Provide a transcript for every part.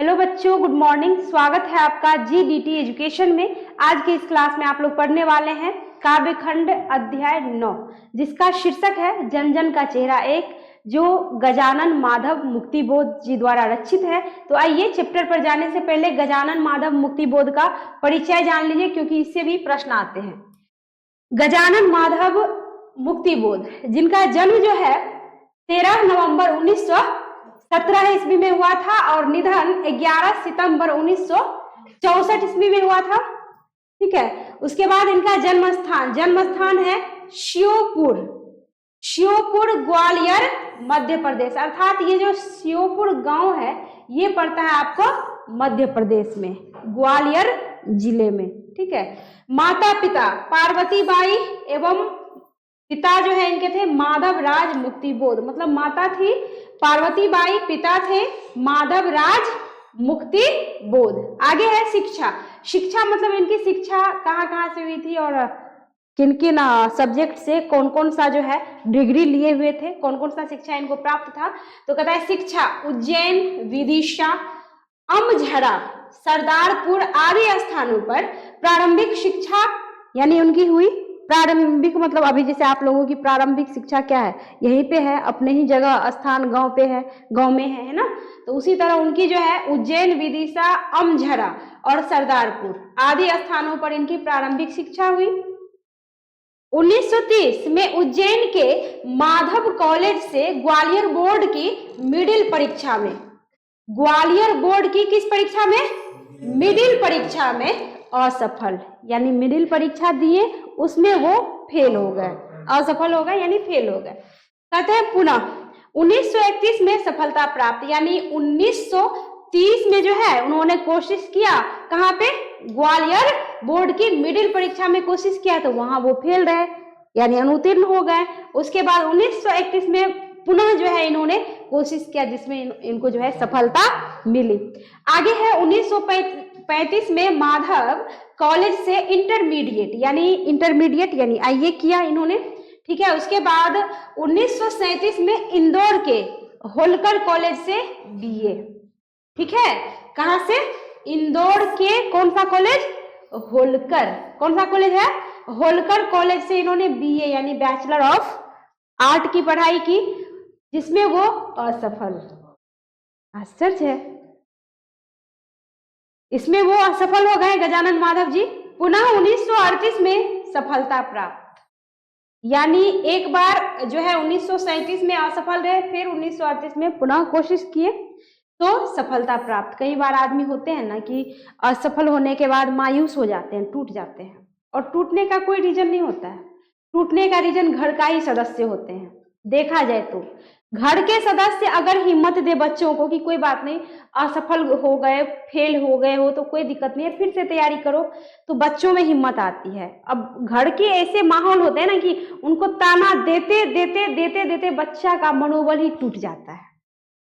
Hello बच्चों, good morning. स्वागत है आपका जीडीटी एजुकेशन में। आज की इस क्लास में आप लोग पढ़ने वाले हैं काव्यखंड अध्याय 9, जिसका शीर्षक है जन जन का चेहरा एक, जो गजानन माधव मुक्तिबोध जी द्वारा रचित है। तो आइए चैप्टर पर जाने से पहले गजानन माधव मुक्तिबोध का परिचय जान लीजिए, क्योंकि इससे भी प्रश्न आते हैं। गजानन माधव मुक्तिबोध, जिनका जन्म जो है 13 नवंबर 1917 ईस्वी में हुआ था और निधन 11 सितंबर 1964 ईस्वी में हुआ था। ठीक है। उसके बाद इनका जन्म स्थान है श्योपुर, ग्वालियर, मध्य प्रदेश। अर्थात ये जो श्योपुर गांव है ये पड़ता है आपको मध्य प्रदेश में, ग्वालियर जिले में। ठीक है। माता पिता पार्वती बाई एवं पिता जो है इनके थे माधव राज मुक्तिबोध, मतलब माता थी पार्वती बाई, पिता थे माधव राज मुक्तिबोध। आगे है शिक्षा मतलब इनकी शिक्षा कहाँ कहाँ से हुई थी और किन किन सब्जेक्ट से कौन कौन सा जो है डिग्री लिए हुए थे, कौन कौन सा शिक्षा इनको प्राप्त था। तो कहता है शिक्षा उज्जैन, विदिशा, अमझरा, सरदारपुर आदि स्थानों पर प्रारंभिक शिक्षा यानी उनकी हुई। प्रारंभिक मतलब अभी जैसे आप लोगों की प्रारंभिक शिक्षा क्या है, यहीं पे है, अपने ही जगह स्थान गांव पे है, गांव में है ना। तो उसी तरह उनकी जो है उज्जैन, विदिशा, अमझरा और सरदारपुर आदि स्थानों पर इनकी प्रारंभिक शिक्षा हुई। 1930 में उज्जैन के माधव कॉलेज से ग्वालियर बोर्ड की मिडिल परीक्षा में, ग्वालियर बोर्ड की किस परीक्षा में, मिडिल परीक्षा में असफल, यानी मिडिल परीक्षा दिए उसमें वो फेल हो गए, असफल हो गए यानी फेल हो गए। कहते हैं पुनः 1931 में सफलता प्राप्त, यानी 1930 में जो है उन्होंने कोशिश किया, कहाँ पे, ग्वालियर बोर्ड की मिडिल परीक्षा में कोशिश किया, तो वहां वो फेल रहे यानी अनुत्तीर्ण हो गए। उसके बाद 1931 में पुनः जो है इन्होंने कोशिश किया, जिसमें इनको जो है सफलता मिली। आगे है 1935 में माधव कॉलेज से इंटरमीडिएट यानी आईए किया इन्होंने। ठीक है। उसके बाद 1937 में इंदौर के होलकर कॉलेज से बीए। ठीक है। कहां से, इंदौर के कौन सा कॉलेज, होलकर, कौन सा कॉलेज है, होलकर कॉलेज से इन्होंने बीए यानी बैचलर ऑफ आर्ट की पढ़ाई की, जिसमें वो असफल, आश्चर्य है, इसमें वो असफल हो गए गजानन माधव जी। पुनः 1938 में सफलता प्राप्त, यानी एक बार जो है 1937 में असफल रहे, फिर 1938 में पुनः कोशिश किए तो सफलता प्राप्त। कई बार आदमी होते हैं ना कि असफल होने के बाद मायूस हो जाते हैं, टूट जाते हैं, और टूटने का कोई रीजन नहीं होता है। टूटने का रीजन घर का ही सदस्य होते हैं। देखा जाए तो घर के सदस्य अगर हिम्मत दे बच्चों को कि कोई बात नहीं, असफल हो गए, फेल हो गए हो तो कोई दिक्कत नहीं है, फिर से तैयारी करो, तो बच्चों में हिम्मत आती है। अब घर के ऐसे माहौल होते हैं ना कि उनको ताना देते देते देते देते बच्चा का मनोबल ही टूट जाता है,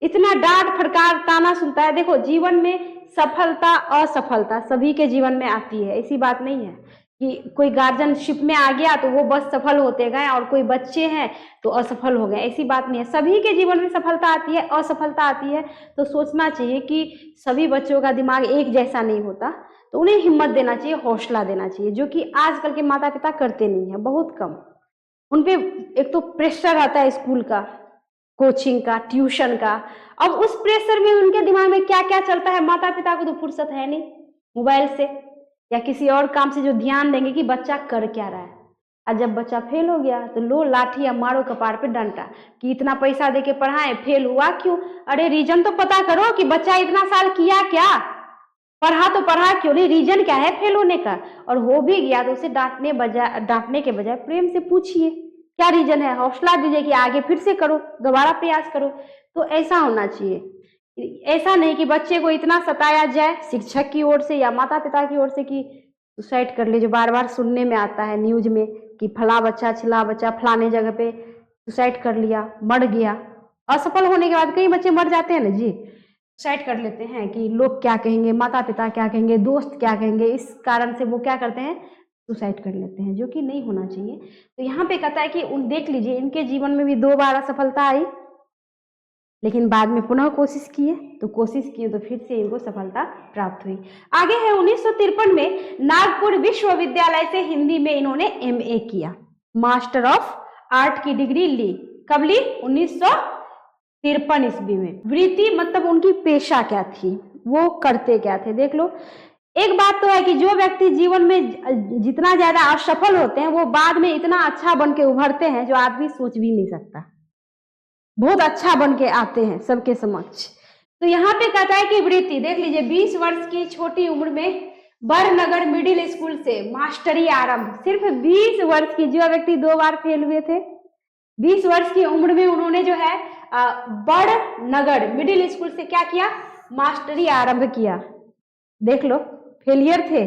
इतना डांट फटकार ताना सुनता है। देखो जीवन में सफलता असफलता सभी के जीवन में आती है, ऐसी बात नहीं है कि कोई गार्जियनशिप में आ गया तो वो बस सफल होते गए और कोई बच्चे हैं तो असफल हो गए, ऐसी बात नहीं है। सभी के जीवन में सफलता आती है, असफलता आती है। तो सोचना चाहिए कि सभी बच्चों का दिमाग एक जैसा नहीं होता, तो उन्हें हिम्मत देना चाहिए, हौसला देना चाहिए, जो कि आजकल के माता पिता करते नहीं है, बहुत कम। उनपे एक तो प्रेशर आता है स्कूल का, कोचिंग का, ट्यूशन का। अब उस प्रेशर में उनके दिमाग में क्या क्या चलता है, माता पिता को तो फुर्सत है नहीं मोबाइल से या किसी और काम से जो ध्यान देंगे कि बच्चा कर क्या रहा है। और जब बच्चा फेल हो गया तो लो लाठी या मारो कपार पे डंडा कि इतना पैसा देके पढ़ाए, फेल हुआ क्यों। अरे रीजन तो पता करो कि बच्चा इतना साल किया क्या, पढ़ा तो पढ़ा क्यों नहीं, रीजन क्या है फेल होने का। और हो भी गया तो उसे डांटने के बजाय प्रेम से पूछिए क्या रीजन है, हौसला दीजिए कि आगे फिर से करो, दोबारा प्रयास करो। तो ऐसा होना चाहिए। ऐसा नहीं कि बच्चे को इतना सताया जाए शिक्षक की ओर से या माता पिता की ओर से कि सुसाइड कर ले, जो बार बार सुनने में आता है न्यूज में कि फला बच्चा छिला बच्चा फलाने जगह पे सुसाइड कर लिया, मर गया। असफल होने के बाद कई बच्चे मर जाते हैं ना जी, सुसाइड कर लेते हैं कि लोग क्या कहेंगे, माता पिता क्या कहेंगे, दोस्त क्या कहेंगे, इस कारण से वो क्या करते हैं, सुसाइड कर लेते हैं, जो कि नहीं होना चाहिए। तो यहाँ पे कहता है कि देख लीजिए इनके जीवन में भी 2 बार असफलता आई, लेकिन बाद में पुनः कोशिश किए, तो फिर से इनको सफलता प्राप्त हुई। आगे है 1953 में नागपुर विश्वविद्यालय से हिंदी में इन्होंने एमए किया, मास्टर ऑफ आर्ट की डिग्री ली। कब ली? 1953 ईस्वी में। वृत्ति मतलब उनकी पेशा क्या थी, वो करते क्या थे, देख लो। एक बात तो है कि जो व्यक्ति जीवन में जितना ज्यादा असफल होते हैं वो बाद में इतना अच्छा बन के उभरते हैं जो आदमी सोच भी नहीं सकता, बहुत अच्छा बन के आते हैं सबके समक्ष। तो यहाँ पे कहता है कि वृत्ति, देख लीजिए, 20 वर्ष की छोटी उम्र में बरनगर मिडिल स्कूल से मास्टरी आरंभ। सिर्फ 20 वर्ष की, जो व्यक्ति 2 बार फेल हुए थे, 20 वर्ष की उम्र में उन्होंने जो है बरनगर मिडिल स्कूल से क्या किया? मास्टरी आरंभ किया। देख लो, फेलियर थे।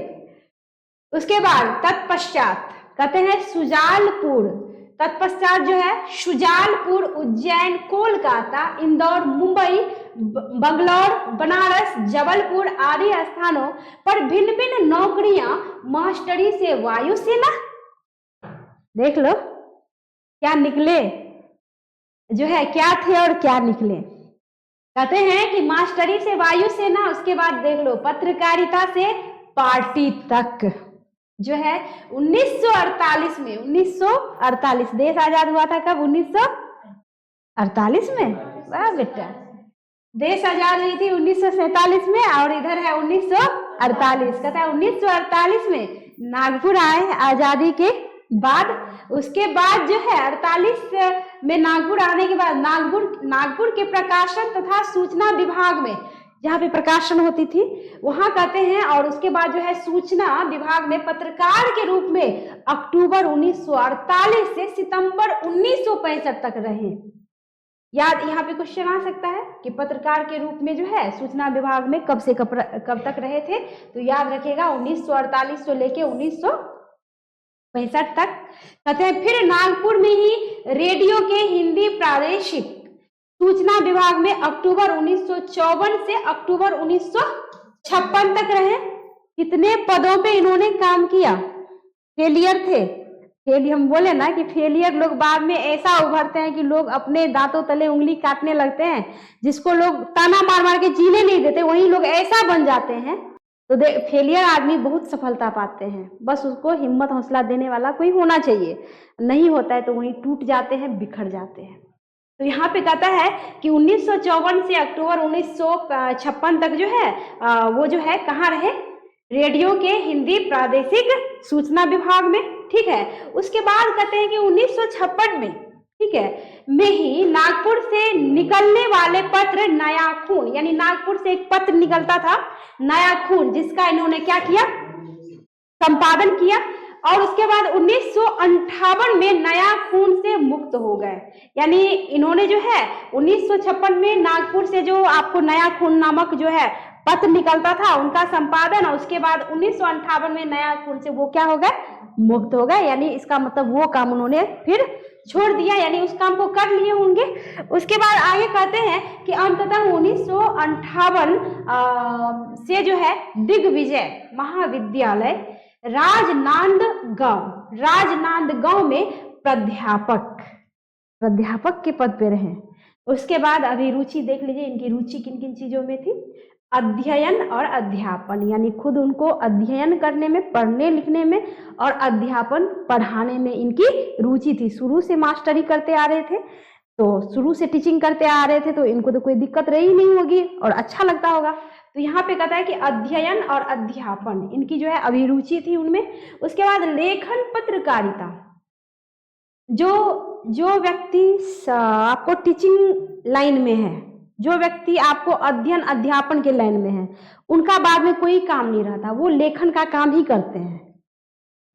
उसके बाद तत्पश्चात कहते हैं सुजालपुर, तत्पश्चात जो है शुजालपुर, उज्जैन, कोलकाता, इंदौर, मुंबई, बंगलौर, बनारस, जबलपुर आदि स्थानों पर भिन्न भिन्न नौकरियां मास्टरी से वायुसेना। देख लो क्या निकले, जो है क्या थे और क्या निकले। कहते हैं कि मास्टरी से वायुसेना, उसके बाद देख लो पत्रकारिता से पार्टी तक, जो है 1948 में, 1948 देश आजाद हुआ था। कब? 1948 में। वाह बेटा, देश आजाद हुई थी 1947 में और इधर है 1948। कहता है 1948 में नागपुर आए आजादी के बाद। उसके बाद जो है 48 में नागपुर आने के बाद नागपुर के प्रकाशन तथा सूचना विभाग में, जहाँ पे प्रकाशन होती थी वहां कहते हैं, और उसके बाद जो है सूचना विभाग में पत्रकार के रूप में अक्टूबर 1948 से सितंबर 1965 तक रहे। याद, यहाँ पे क्वेश्चन आ सकता है कि पत्रकार के रूप में जो है सूचना विभाग में कब से कब तक रहे थे, तो याद रखिएगा 1948 से लेके 1965 तक। कहते हैं फिर नागपुर में ही रेडियो के हिंदी प्रादेशिक सूचना विभाग में अक्टूबर 1954 से अक्टूबर 1956 तक रहे। कितने पदों पे इन्होंने काम किया? फेलियर थे। हम बोले ना कि फेलियर लोग बाद में ऐसा उभरते हैं कि लोग अपने दांतों तले उंगली काटने लगते हैं, जिसको लोग ताना मार मार के जीने नहीं देते, वही लोग ऐसा बन जाते हैं। तो फेलियर आदमी बहुत सफलता पाते हैं, बस उसको हिम्मत हौसला देने वाला कोई होना चाहिए। नहीं होता है तो वहीं टूट जाते हैं, बिखर जाते हैं। तो यहाँ पे कहता है कि 1954 से अक्टूबर 1956 तक जो है वो जो है कहाँ रहे? रेडियो के हिंदी प्रादेशिक सूचना विभाग में। ठीक है, उसके बाद कहते हैं कि 1956 में, ठीक है, में ही नागपुर से निकलने वाले पत्र नया खून, यानी नागपुर से एक पत्र निकलता था नया खून, जिसका इन्होंने क्या किया? संपादन किया। और उसके बाद 1958 में नया खून से मुक्त हो गए। यानी इन्होंने जो है 1956 में नागपुर से जो आपको नया खून नामक जो है पत्र निकलता था उनका संपादन, और उसके बाद 1958 में नया खून से वो क्या हो गए? मुक्त हो गए। यानी इसका मतलब वो काम उन्होंने फिर छोड़ दिया, यानी उस काम को कर लिए होंगे। उसके बाद आगे कहते हैं कि अंततः 1958 से जो है दिग्विजय महाविद्यालय राजनांदगांव में प्राध्यापक के पद पे रहे। उसके बाद अभिरुचि देख लीजिए, इनकी रुचि किन किन चीजों में थी? अध्ययन और अध्यापन, यानी खुद उनको अध्ययन करने में, पढ़ने लिखने में और अध्यापन पढ़ाने में इनकी रुचि थी। शुरू से मास्टरी करते आ रहे थे, तो शुरू से टीचिंग करते आ रहे थे, तो इनको तो कोई दिक्कत रही नहीं होगी और अच्छा लगता होगा। तो यहाँ पे कहता है कि अध्ययन और अध्यापन इनकी जो है अभिरुचि थी उनमें। उसके बाद लेखन पत्रकारिता, जो व्यक्ति आपको टीचिंग लाइन में है, जो व्यक्ति आपको अध्ययन अध्यापन के लाइन में है, उनका बाद में कोई काम नहीं रहता, वो लेखन का काम ही करते हैं।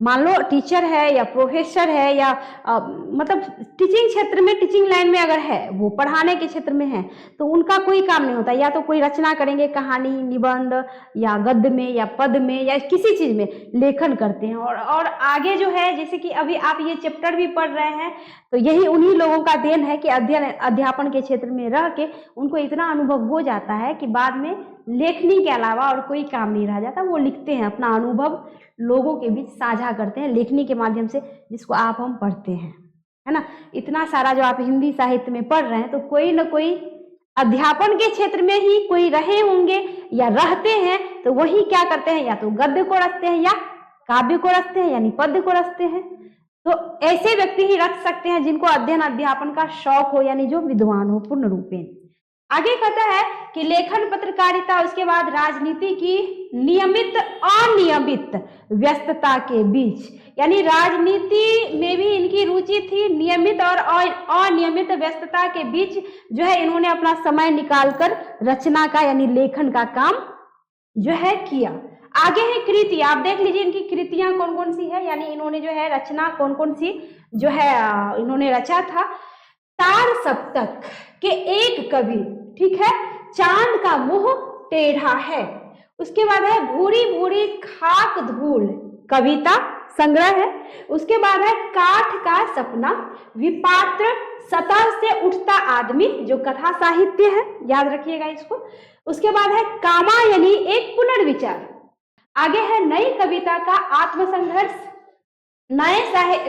मान लो टीचर है या प्रोफेसर है या मतलब टीचिंग क्षेत्र में, टीचिंग लाइन में अगर है, वो पढ़ाने के क्षेत्र में है, तो उनका कोई काम नहीं होता। या तो कोई रचना करेंगे, कहानी, निबंध या गद्य में या पद में या किसी चीज में लेखन करते हैं। और आगे जो है, जैसे कि अभी आप ये चैप्टर भी पढ़ रहे हैं, तो यही उन्हीं लोगों का देन है कि अध्ययन अध्यापन के क्षेत्र में रह के उनको इतना अनुभव हो जाता है कि बाद में लेखनी के अलावा और कोई काम नहीं रह जाता। वो लिखते हैं, अपना अनुभव लोगों के बीच साझा करते हैं लेखनी के माध्यम से, जिसको आप हम पढ़ते हैं, है ना। इतना सारा जो आप हिंदी साहित्य में पढ़ रहे हैं, तो कोई ना कोई अध्यापन के क्षेत्र में ही कोई रहे होंगे या रहते हैं तो वही क्या करते हैं, या तो गद्य को रचते हैं या काव्य को रचते हैं यानी पद्य को रचते हैं। तो ऐसे व्यक्ति ही रच सकते हैं जिनको अध्ययन अध्यापन का शौक हो, यानी जो विद्वान हो पूर्ण रूपेण। आगे कहता है कि लेखन पत्रकारिता, उसके बाद राजनीति की नियमित अनियमित व्यस्तता के बीच, यानी राजनीति में भी इनकी रुचि थी, नियमित और अनियमित व्यस्तता के बीच जो है इन्होंने अपना समय निकालकर रचना का यानी लेखन का काम जो है किया। आगे है कृति, आप देख लीजिए इनकी कृतियां कौन कौन सी है, यानी इन्होंने जो है रचना कौन कौन सी जो है इन्होंने रचा था। तार सप्तक के एक कवि, ठीक है, चांद का मुंह टेढ़ा है। उसके बाद है भूरी भूरी खाक धूल, कविता संग्रह है। उसके बाद है काठ का सपना, विपात्र सतह से उठता आदमी, जो कथा साहित्य है, याद रखिएगा इसको। उसके बाद है कामा यानी एक पुनर्विचार। आगे है नई कविता का आत्मसंघर्ष, नए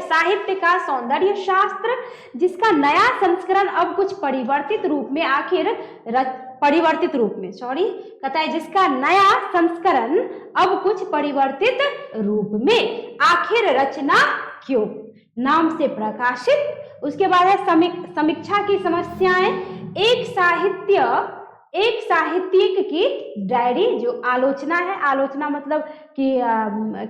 साहित्य का सौंदर्य शास्त्र, जिसका नया संस्करण अब कुछ परिवर्तित रूप में कहता है जिसका नया संस्करण अब कुछ परिवर्तित रूप में आखिर रचना क्यों नाम से प्रकाशित। उसके बाद है समीक्षा की समस्याएं, एक साहित्यिक की डायरी, जो आलोचना है, आलोचना मतलब कि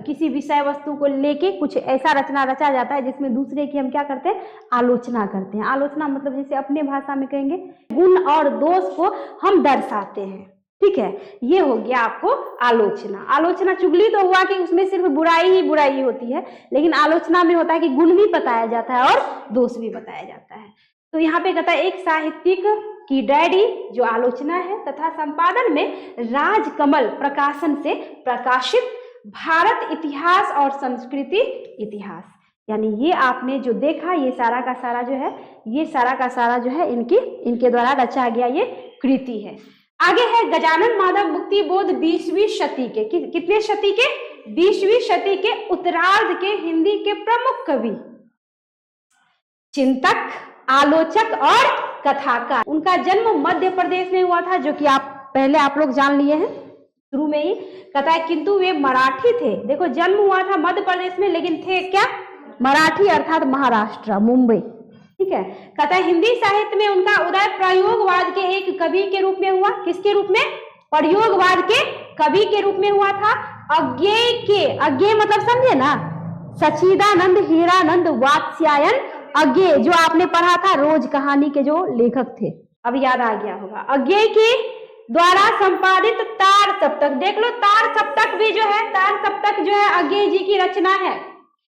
किसी विषय वस्तु को लेके कुछ ऐसा रचना रचा जाता है जिसमें दूसरे की हम क्या करते हैं, आलोचना करते हैं। आलोचना मतलब जैसे अपने भाषा में कहेंगे गुण और दोष को हम दर्शाते हैं, ठीक है, ये हो गया आपको आलोचना। आलोचना चुगली तो हुआ कि उसमें सिर्फ बुराई ही बुराई होती है, लेकिन आलोचना में होता है कि गुण भी बताया जाता है और दोष भी बताया जाता है। तो यहाँ पे कहता है एक साहित्यिक की डायरी जो आलोचना है, तथा संपादन में राजकमल प्रकाशन से प्रकाशित भारत इतिहास और संस्कृति इतिहास, यानी ये आपने जो देखा ये सारा का सारा जो है, ये सारा का सारा जो है इनके द्वारा रचा गया ये कृति है। आगे है गजानन माधव मुक्तिबोध 20वीं शती के, कितने शती के, 20वीं शती के उत्तरार्ध के हिंदी के प्रमुख कवि, चिंतक, आलोचक और कथाकार। उनका जन्म मध्य प्रदेश में हुआ था, जो कि पहले आप लोग जान लिए हैं शुरू में ही। कहता है किंतु वे मराठी थे। देखो जन्म हुआ था मध्य प्रदेश में, लेकिन थे क्या, मराठी, अर्थात महाराष्ट्र, मुंबई, ठीक है। कहता है हिंदी साहित्य में उनका उदय प्रयोगवाद के एक कवि के रूप में हुआ। किसके रूप में, प्रयोगवाद के कवि के रूप में हुआ था। अज्ञेय मतलब समझे ना, सच्चिदानंद, हीरानंद, वात्स्यायन अज्ञेय, जो आपने पढ़ा था रोज कहानी के जो लेखक थे, अब याद आ गया होगा। अज्ञेय के द्वारा संपादित तार सप्तक, देख लो तार सप्तक भी जो है, तार सप्तक जो है अज्ञेय जी की रचना है।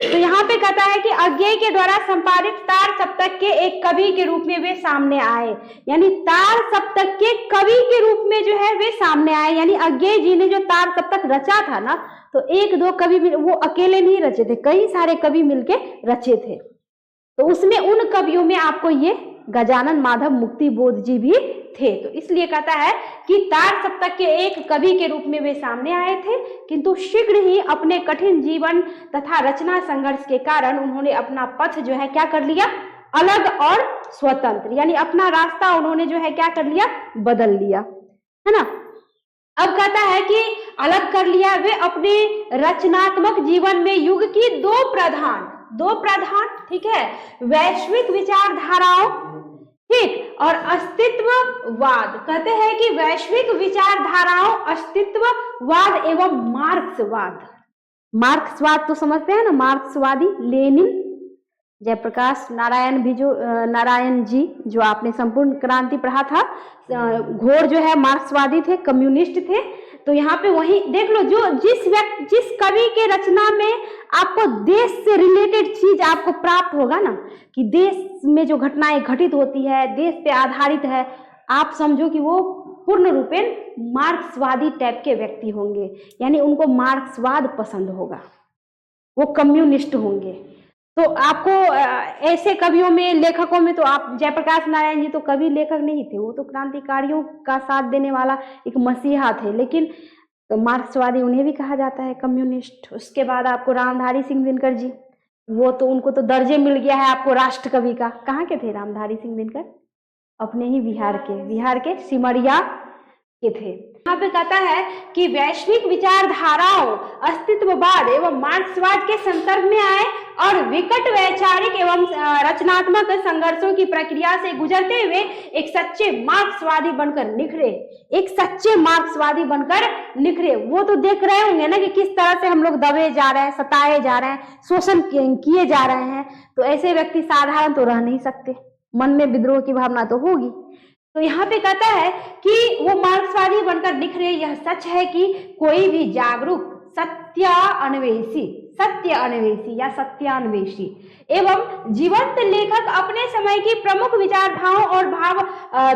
तो यहाँ पे कहता है कि अज्ञेय के द्वारा संपादित तार सप्तक के एक कवि के रूप में वे सामने आए, यानी तार सप्तक के कवि के रूप में जो है वे सामने आए। यानी अज्ञेय जी ने जो तार सप्तक रचा था ना, तो एक दो कवि वो अकेले नहीं रचे थे, कई सारे कवि मिलके रचे थे। तो उसमें उन कवियों में आपको ये गजानन माधव मुक्तिबोध जी भी थे। तो इसलिए कहता है कि तार सप्तक के एक कवि के रूप में वे सामने आए थे, किंतु शीघ्र ही अपने कठिन जीवन तथा रचना संघर्ष के कारण उन्होंने अपना पथ जो है क्या कर लिया, अलग और स्वतंत्र, यानी अपना रास्ता उन्होंने जो है क्या कर लिया, बदल लिया, है ना। अब कहता है कि अलग कर लिया वे अपने रचनात्मक जीवन में युग की दो प्रधान, ठीक है, वैश्विक विचारधाराओं, ठीक, और अस्तित्ववाद। कहते हैं कि वैश्विक विचारधाराओं, अस्तित्ववाद एवं मार्क्सवाद तो समझते हैं ना, मार्क्सवादी, लेनिन, जयप्रकाश नारायण जी जो आपने संपूर्ण क्रांति पढ़ा था, घोर जो है मार्क्सवादी थे, कम्युनिस्ट थे। तो यहाँ पे वही देख लो, जो जिस कवि के रचना में आपको देश से रिलेटेड चीज आपको प्राप्त होगा ना, कि देश में जो घटनाएं घटित होती है, देश पे आधारित है, आप समझो कि वो पूर्ण रूपेण मार्क्सवादी टाइप के व्यक्ति होंगे, यानी उनको मार्क्सवाद पसंद होगा, वो कम्युनिस्ट होंगे। तो आपको ऐसे कवियों में, लेखकों में, तो आप जयप्रकाश नारायण जी तो कवि लेखक नहीं थे, वो तो क्रांतिकारियों का साथ देने वाला एक मसीहा थे, लेकिन तो मार्क्सवादी उन्हें भी कहा जाता है, कम्युनिस्ट। उसके बाद आपको रामधारी सिंह दिनकर जी, वो तो उनको तो दर्जे मिल गया है आपको राष्ट्र कवि का। कहाँ के थे रामधारी सिंह दिनकर, अपने ही बिहार के सिमरिया के थे। यहाँ पे कहता है कि वैश्विक विचारधाराओं अस्तित्ववाद एवं मार्क्सवाद के संदर्भ में आए और विकट वैचारिक एवं रचनात्मक संघर्षों की प्रक्रिया से गुजरते हुए एक सच्चे मार्क्सवादी बनकर निखरे। एक सच्चे मार्क्सवादी बनकर निखरे। वो तो देख रहे होंगे ना कि किस तरह से हम लोग दबे जा रहे हैं, सताए जा रहे हैं, शोषण किए जा रहे हैं। तो ऐसे व्यक्ति साधारण तो रह नहीं सकते, मन में विद्रोह की भावना तो होगी। तो यहाँ पे कहता है कि वो मार्क्सवादी बनकर निखरे। यह सच है कि कोई भी जागरूक सत्य अन्वेषी या सत्यान्वेषी एवं जीवंत लेखक अपने समय की प्रमुख विचारधाराओं और भाव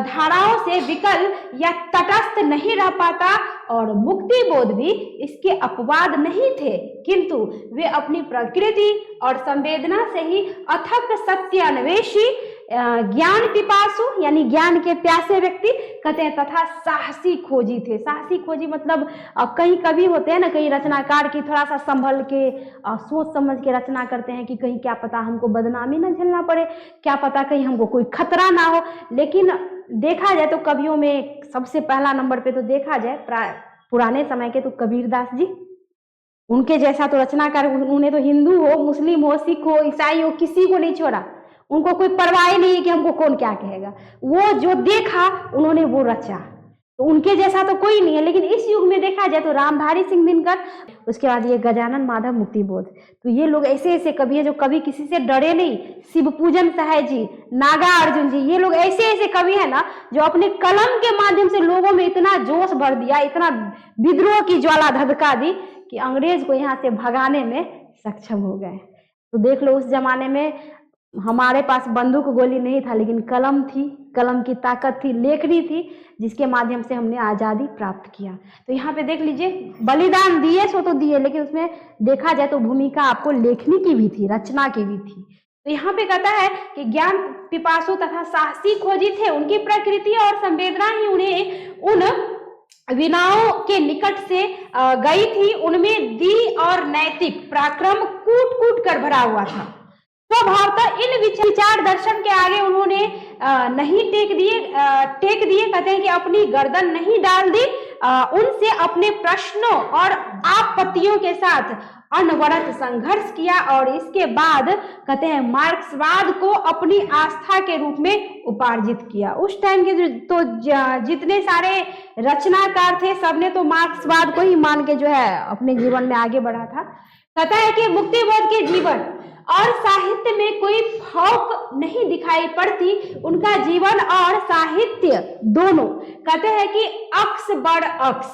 धाराओं से विकल या तटस्थ नहीं रह पाता, और मुक्ति बोध भी इसके अपवाद नहीं थे, किंतु वे अपनी प्रकृति और संवेदना से ही अथक सत्य अन्वेषी, ज्ञान पिपासु यानी ज्ञान के प्यासे व्यक्ति कहते हैं, तथा साहसी खोजी थे। साहसी खोजी मतलब कहीं कभी होते हैं ना, कई रचनाकार की थोड़ा सा संभल के सोच समझ के रचना करते हैं कि कहीं क्या पता हमको बदनामी ना झेलना पड़े, क्या पता कहीं हमको कोई खतरा ना हो। लेकिन देखा जाए तो कवियों में सबसे पहला नंबर पे तो देखा जाए पुराने समय के तो कबीरदास जी, उनके जैसा तो रचनाकार, उन्हें तो हिंदू हो, मुस्लिम हो, सिख हो, ईसाई हो, किसी को नहीं छोड़ा। उनको कोई परवाह नहीं है कि हमको कौन क्या कहेगा, वो जो देखा उन्होंने वो रचा। तो उनके जैसा तो कोई नहीं है। लेकिन इस युग में देखा जाए तो रामधारी सिंह दिनकर, उसके बाद ये गजानन माधव मुक्तिबोध, तो ये लोग ऐसे ऐसे कवि है जो कभी किसी से डरे नहीं। शिवपूजन सहाय जी, नागा अर्जुन जी, ये लोग ऐसे ऐसे कवि है ना जो अपने कलम के माध्यम से लोगों में इतना जोश भर दिया, इतना विद्रोह की ज्वाला धधका दी कि अंग्रेज को यहाँ से भगाने में सक्षम हो गए। तो देख लो, उस जमाने में हमारे पास बंदूक गोली नहीं था, लेकिन कलम थी, कलम की ताकत थी, लेखनी थी, जिसके माध्यम से हमने आज़ादी प्राप्त किया। तो यहाँ पे देख लीजिए, बलिदान दिए सो तो दिए, लेकिन उसमें देखा जाए तो भूमिका आपको लेखनी की भी थी, रचना की भी थी। तो यहाँ पे कहता है कि ज्ञान पिपासु तथा साहसी खोजी थे, उनकी प्रकृति और संवेदना ही उन्हें उन विनाओं के निकट से गई थी। उनमें दी और नैतिक पराक्रम कूट कूट कर भरा हुआ था। स्वभावतः इन विचार दर्शन के आगे उन्होंने नहीं टेक दिए। कहते हैं कि अपनी गर्दन नहीं डाल दी, उनसे अपने प्रश्नों और आपत्तियों के साथ अनवरत संघर्ष किया, और इसके बाद कहते हैं मार्क्सवाद को अपनी आस्था के रूप में उपार्जित किया। उस टाइम के तो जितने सारे रचनाकार थे, सबने तो मार्क्सवाद को ही मान के जो है अपने जीवन में आगे बढ़ा था। कहता है कि मुक्तिबोध के जीवन और साहित्य में कोई फौक नहीं दिखाई पड़ती। उनका जीवन और साहित्य दोनों कहते हैं कि अक्स बड़ अक्स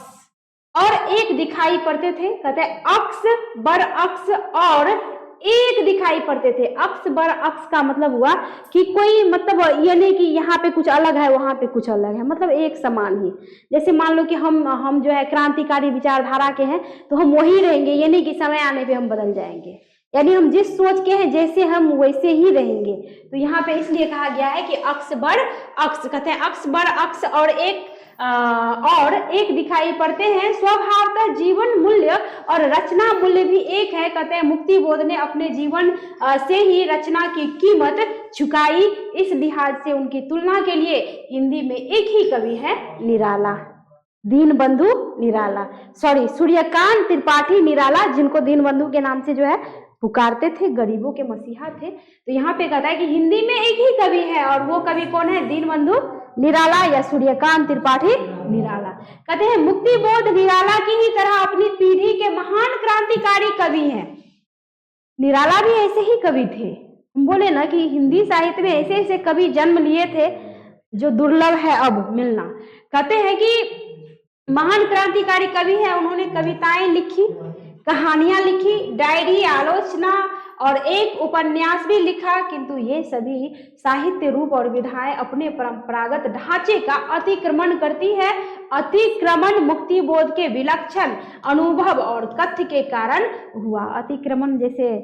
और एक दिखाई पड़ते थे। कहते हैं अक्स बड़ अक्स और एक दिखाई पड़ते थे। अक्स बड़ अक्स का मतलब हुआ कि कोई मतलब ये नहीं कि यहाँ पे कुछ अलग है वहां पे कुछ अलग है, मतलब एक समान ही। जैसे मान लो कि हम जो है क्रांतिकारी विचारधारा के हैं तो हम वही रहेंगे, ये नहीं कि समय आने पे हम बदल जाएंगे, यानी हम जिस सोच के हैं जैसे हम वैसे ही रहेंगे। तो यहाँ पे इसलिए कहा गया है कि अक्स बड़ अक्स, कहते हैं अक्स बड़ अक्स और एक दिखाई पड़ते हैं। स्वभावतः जीवन मूल्य और रचना मूल्य भी एक है। कहते हैं मुक्तिबोध ने अपने जीवन से ही रचना की कीमत चुकाई। इस लिहाज से उनकी तुलना के लिए हिंदी में एक ही कवि है, निराला, दीनबंधु निराला, सूर्यकांत त्रिपाठी निराला, जिनको दीनबंधु के नाम से जो है पुकारते थे, गरीबों के मसीहा थे। तो यहाँ पे कहता है कि हिंदी में एक ही कवि है, और वो कवि कौन है? दीनबंधु निराला या सूर्यकांत त्रिपाठी निराला। कहते हैं मुक्तिबोध निराला की ही तरह अपनी पीढ़ी के महान क्रांतिकारी कवि हैं। निराला भी ऐसे ही कवि थे। हम बोले ना कि हिंदी साहित्य में ऐसे ऐसे कवि जन्म लिए थे जो दुर्लभ है अब मिलना। कहते हैं कि महान क्रांतिकारी कवि है, उन्होंने कविताएं लिखी, कहानियां लिखी, डायरी, आलोचना और एक उपन्यास भी लिखा, किंतु ये सभी साहित्य रूप और विधाएं अपने परंपरागत ढांचे का अतिक्रमण करती है। अतिक्रमण मुक्तिबोध के विलक्षण अनुभव और कथ्य के कारण हुआ। अतिक्रमण जैसे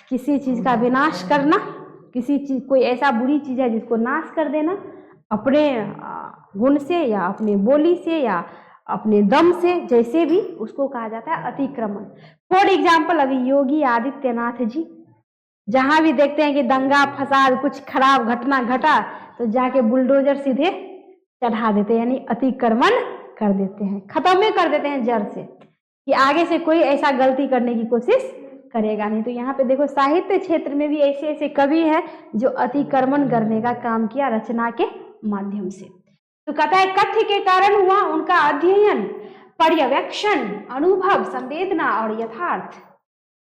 किसी चीज का विनाश करना, किसी चीज, कोई ऐसा बुरी चीज है जिसको नाश कर देना अपने गुण से या अपने बोली से या अपने दम से, जैसे भी, उसको कहा जाता है अतिक्रमण। फॉर एग्जाम्पल अभी योगी आदित्यनाथ जी जहां भी देखते हैं कि दंगा फसाद कुछ खराब घटना घटा तो जाके बुलडोजर सीधे चढ़ा देते हैं, यानी अतिक्रमण कर देते हैं, खत्म ही कर देते हैं जड़ से, कि आगे से कोई ऐसा गलती करने की कोशिश करेगा नहीं। तो यहाँ पे देखो साहित्य क्षेत्र में भी ऐसे ऐसे कवि हैं जो अतिक्रमण करने का काम किया रचना के माध्यम से। तो कहता है कथ्य के कारण हुआ उनका अध्ययन, पर्यवेक्षण, अनुभव, संवेदना और यथार्थ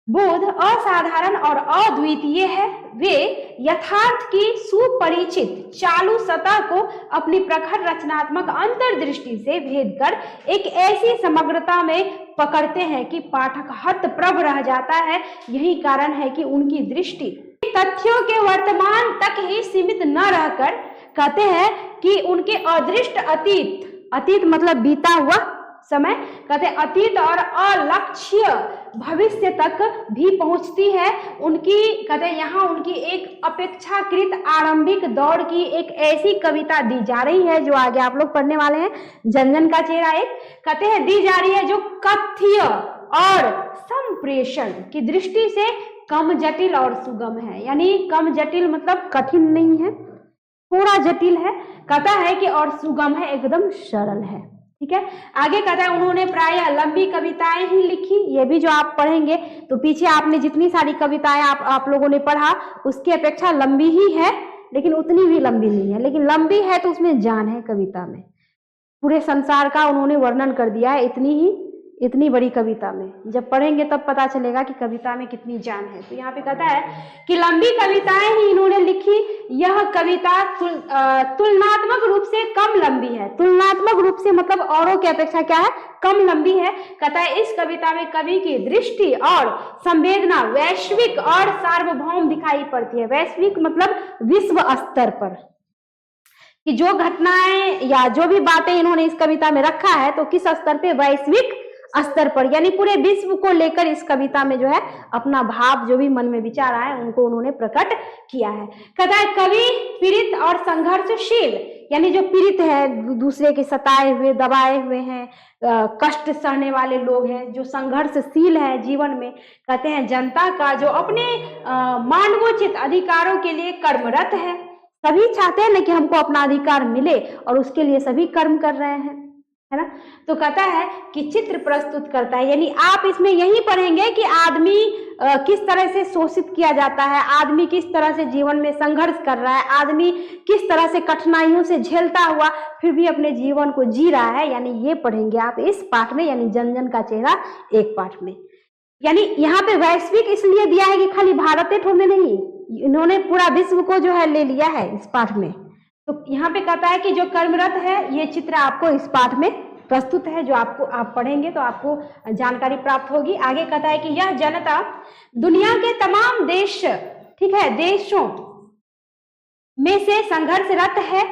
बोध असाधारण और अद्वितीय है। वे यथार्थ की सुपरिचित चालू सतह को अपनी प्रखर रचनात्मक अंतर्दृष्टि से भेद कर एक ऐसी समग्रता में पकड़ते हैं कि पाठक हतप्रभ रह जाता है। यही कारण है कि उनकी दृष्टि तथ्यों के वर्तमान तक ही सीमित न रहकर कहते हैं कि उनके अदृष्ट अतीत, अतीत मतलब बीता हुआ समय, कहते हैं अतीत और अलक्ष्य भविष्य तक भी पहुंचती है। उनकी कहते हैं यहाँ उनकी एक अपेक्षाकृत आरंभिक दौर की एक ऐसी कविता दी जा रही है जो आगे आप लोग पढ़ने वाले हैं, जनजन का चेहरा एक, कहते हैं दी जा रही है जो कथ्य और संप्रेषण की दृष्टि से कम जटिल और सुगम है। यानी कम जटिल मतलब कठिन नहीं है, थोड़ा जटिल है, कहता है कि और सुगम है, एकदम सरल है। ठीक है, आगे कहता है उन्होंने प्रायः लंबी कविताएं ही लिखी। ये भी जो आप पढ़ेंगे तो पीछे आपने जितनी सारी कविताएं आप लोगों ने पढ़ा उसकी अपेक्षा लंबी ही है, लेकिन उतनी भी लंबी नहीं है, लेकिन लंबी है तो उसमें जान है कविता में। पूरे संसार का उन्होंने वर्णन कर दिया है इतनी बड़ी कविता में। जब पढ़ेंगे तब पता चलेगा कि कविता में कितनी जान है। तो यहाँ पे कहता है कि लंबी कविताएं ही इन्होंने लिखी। यह कविता तुलनात्मक रूप से कम लंबी है। तुलनात्मक रूप से मतलब औरों की अपेक्षा क्या है, कम लंबी है। कहता है इस कविता में कवि की दृष्टि और संवेदना वैश्विक और सार्वभौम दिखाई पड़ती है। वैश्विक मतलब विश्व स्तर पर, कि जो घटनाएं या जो भी बातें इन्होंने इस कविता में रखा है तो किस स्तर पे, वैश्विक स्तर पर, यानी पूरे विश्व को लेकर इस कविता में जो है अपना भाव जो भी मन में विचार आए उनको उन्होंने प्रकट किया है। कहता है कवि पीड़ित और संघर्षशील, यानी जो पीड़ित है, दूसरे के सताए हुए दबाए हुए हैं, कष्ट सहने वाले लोग हैं, जो संघर्षशील है जीवन में, कहते हैं जनता का जो अपने मानवोचित अधिकारों के लिए कर्मरत है। सभी चाहते हैं ना कि हमको अपना अधिकार मिले और उसके लिए सभी कर्म कर रहे हैं, है ना। तो कहता है कि चित्र प्रस्तुत करता है, यानी आप इसमें यही पढ़ेंगे कि आदमी किस तरह से शोषित किया जाता है, आदमी किस तरह से जीवन में संघर्ष कर रहा है, आदमी किस तरह से कठिनाइयों से झेलता हुआ फिर भी अपने जीवन को जी रहा है, यानी ये पढ़ेंगे आप इस पाठ में, यानी जनजन का चेहरा एक पाठ में। यानी यहाँ पे वैश्विक इसलिए दिया है कि खाली भारत में नहीं, इन्होंने पूरा विश्व को जो है ले लिया है इस पाठ में। तो यहाँ पे कहता है कि जो कर्मरत है ये चित्र आपको इस पाठ में प्रस्तुत है, जो आप पढ़ेंगे तो आपको जानकारी प्राप्त होगी। आगे कहता है कि यह जनता दुनिया के तमाम देश, ठीक है, देशों में से संघर्षरत है,